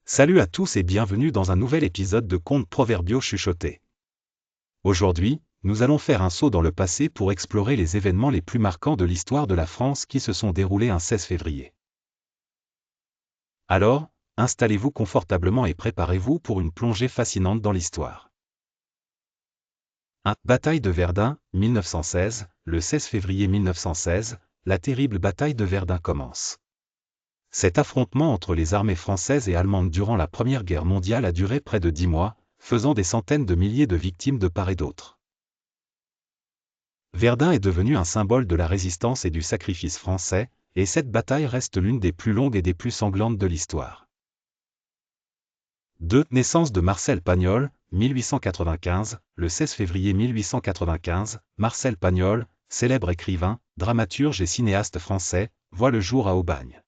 Salut à tous et bienvenue dans un nouvel épisode de Contes proverbiaux chuchotés. Aujourd'hui, nous allons faire un saut dans le passé pour explorer les événements les plus marquants de l'histoire de la France qui se sont déroulés un 16 février. Alors, installez-vous confortablement et préparez-vous pour une plongée fascinante dans l'histoire. 1. Bataille de Verdun, 1916, le 16 février 1916, la terrible bataille de Verdun commence. Cet affrontement entre les armées françaises et allemandes durant la Première Guerre mondiale a duré près de 10 mois, faisant des centaines de milliers de victimes de part et d'autre. Verdun est devenu un symbole de la résistance et du sacrifice français, et cette bataille reste l'une des plus longues et des plus sanglantes de l'histoire. 2. Naissance de Marcel Pagnol, 1895, le 16 février 1895, Marcel Pagnol, célèbre écrivain, dramaturge et cinéaste français, voit le jour à Aubagne.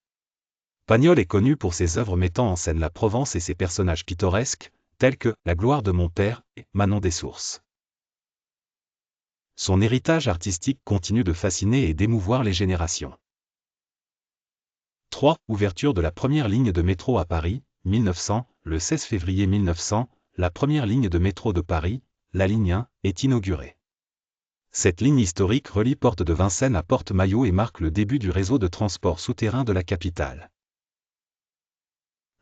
Pagnol est connu pour ses œuvres mettant en scène la Provence et ses personnages pittoresques, tels que La gloire de mon père et Manon des Sources. Son héritage artistique continue de fasciner et d'émouvoir les générations. 3. Ouverture de la première ligne de métro à Paris, 1900, le 16 février 1900, la première ligne de métro de Paris, la ligne 1, est inaugurée. Cette ligne historique relie Porte de Vincennes à Porte-Maillot et marque le début du réseau de transport souterrain de la capitale.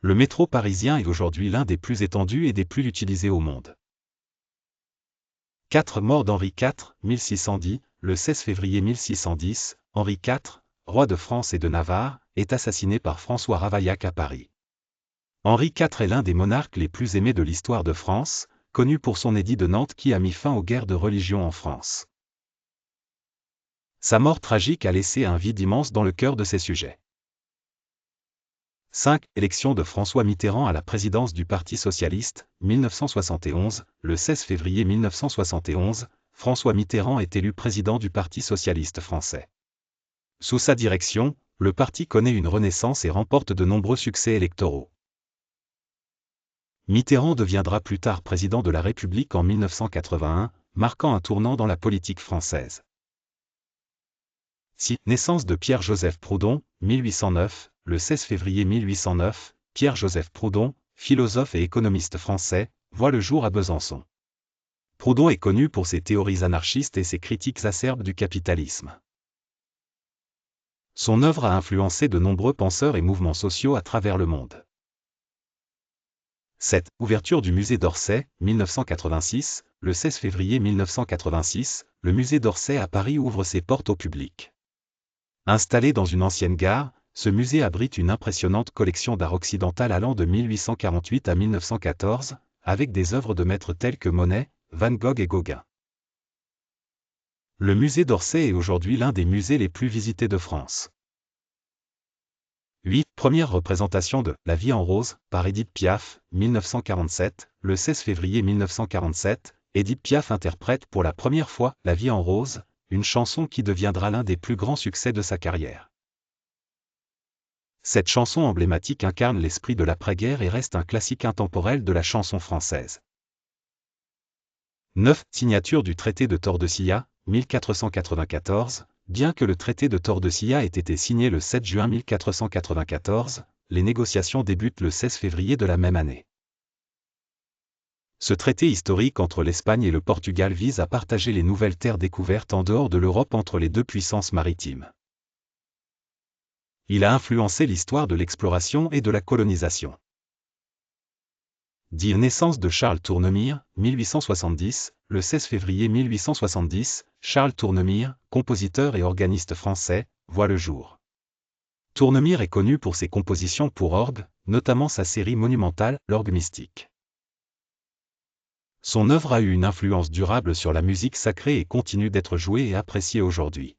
Le métro parisien est aujourd'hui l'un des plus étendus et des plus utilisés au monde. 4. Mort d'Henri IV, 1610, le 16 février 1610, Henri IV, roi de France et de Navarre, est assassiné par François Ravaillac à Paris. Henri IV est l'un des monarques les plus aimés de l'histoire de France, connu pour son édit de Nantes qui a mis fin aux guerres de religion en France. Sa mort tragique a laissé un vide immense dans le cœur de ses sujets. 5. Élection de François Mitterrand à la présidence du Parti socialiste, 1971, le 16 février 1971, François Mitterrand est élu président du Parti socialiste français. Sous sa direction, le parti connaît une renaissance et remporte de nombreux succès électoraux. Mitterrand deviendra plus tard président de la République en 1981, marquant un tournant dans la politique française. 6. Naissance de Pierre-Joseph Proudhon, 1809, le 16 février 1809, Pierre-Joseph Proudhon, philosophe et économiste français, voit le jour à Besançon. Proudhon est connu pour ses théories anarchistes et ses critiques acerbes du capitalisme. Son œuvre a influencé de nombreux penseurs et mouvements sociaux à travers le monde. 7. Ouverture du musée d'Orsay, 1986, le 16 février 1986, le musée d'Orsay à Paris ouvre ses portes au public. Installé dans une ancienne gare, ce musée abrite une impressionnante collection d'art occidental allant de 1848 à 1914, avec des œuvres de maîtres tels que Monet, Van Gogh et Gauguin. Le musée d'Orsay est aujourd'hui l'un des musées les plus visités de France. 8. Première représentation de La vie en rose, par Édith Piaf, 1947, le 16 février 1947, Édith Piaf interprète pour la première fois La vie en rose, une chanson qui deviendra l'un des plus grands succès de sa carrière. Cette chanson emblématique incarne l'esprit de l'après-guerre et reste un classique intemporel de la chanson française. 9. Signature du traité de Tordesillas, 1494. Bien que le traité de Tordesillas ait été signé le 7 juin 1494, les négociations débutent le 16 février de la même année. Ce traité historique entre l'Espagne et le Portugal vise à partager les nouvelles terres découvertes en dehors de l'Europe entre les deux puissances maritimes. Il a influencé l'histoire de l'exploration et de la colonisation. 10. Naissance de Charles Tournemire, 1870, le 16 février 1870, Charles Tournemire, compositeur et organiste français, voit le jour. Tournemire est connu pour ses compositions pour orgue, notamment sa série monumentale, L'orgue mystique. Son œuvre a eu une influence durable sur la musique sacrée et continue d'être jouée et appréciée aujourd'hui.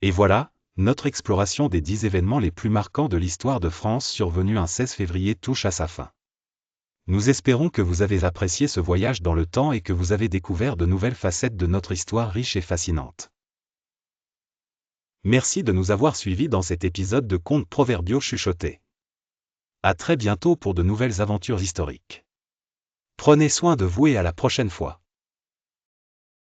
Et voilà, notre exploration des 10 événements les plus marquants de l'histoire de France survenus un 16 février touche à sa fin. Nous espérons que vous avez apprécié ce voyage dans le temps et que vous avez découvert de nouvelles facettes de notre histoire riche et fascinante. Merci de nous avoir suivis dans cet épisode de Contes proverbiaux chuchotés. À très bientôt pour de nouvelles aventures historiques. Prenez soin de vous et à la prochaine fois.